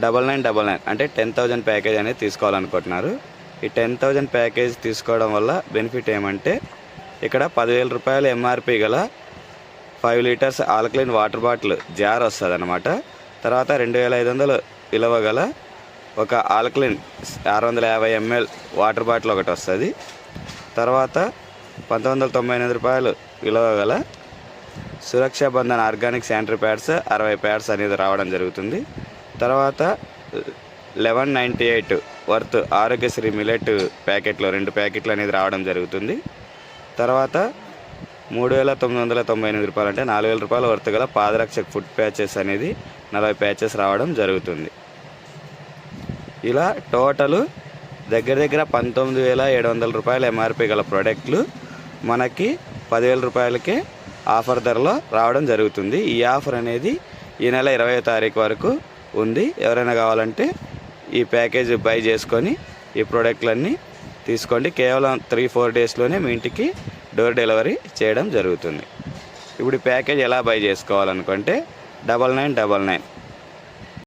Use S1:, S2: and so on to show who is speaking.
S1: 9999 అంటే 10,000 ప్యాకేజ్ అనేది తీసుకోవాలనుకుంటున్నారు. ఈ 10,000 ప్యాకేజ్ తీసుకోవడం వల్ల బెనిఫిట్ ఏమంటే ఇక్కడ 10,000 రూపాయల ఎంఆర్పి గల 5 litres alkaline water bottle jar వస్తుంది అన్నమాట. తర్వాత 2,500 విలువ గల ఒక ఆల్కలైన్ 650 ml వాటర్ బాటిల్ ఒకటి వస్తుంది. తర్వాత 1,998 రూపాయలు విలువ గల Suraksha Bandhan organic sanitary pads 60 pads అనేది రావడం జరుగుతుంది. తర్వాత 1198 వర్త్ ఆరోగ్యశ్రీ మిలెట్ ప్యాకెట్లు 2 ప్యాకెట్లు అనేది రావడం జరుగుతుంది. తర్వాత 3,998 రూపాయలు అంటే 4,000 రూపాయల వర్త్ గల పాదరక్షక్ ఫుడ్ ప్యాచెస్ అనేది 40 ప్యాచెస్ రావడం జరుగుతుంది. ఇలా టోటలు దగ్గర 19,700 రూపాయల ఎంఆర్పి గల ప్రోడక్ట్లు మనకి 10,000 రూపాయలకే ఆఫర్ ధరలో రావడం జరుగుతుంది. ఈ ఆఫర్ అనేది ఈ నెల 20వ తారీఖు వరకు ఉంది. ఎవరైనా కావాలంటే ఈ ప్యాకేజ్ బై చేసుకొని ఈ ప్రోడక్ట్లన్నీ తీసుకోండి. కేవలం 3-4 డేస్లోనే మీ ఇంటికి డోర్ డెలివరీ చేయడం జరుగుతుంది. ఇప్పుడు ఈ ప్యాకేజ్ ఎలా బై చేసుకోవాలనుకుంటే 9999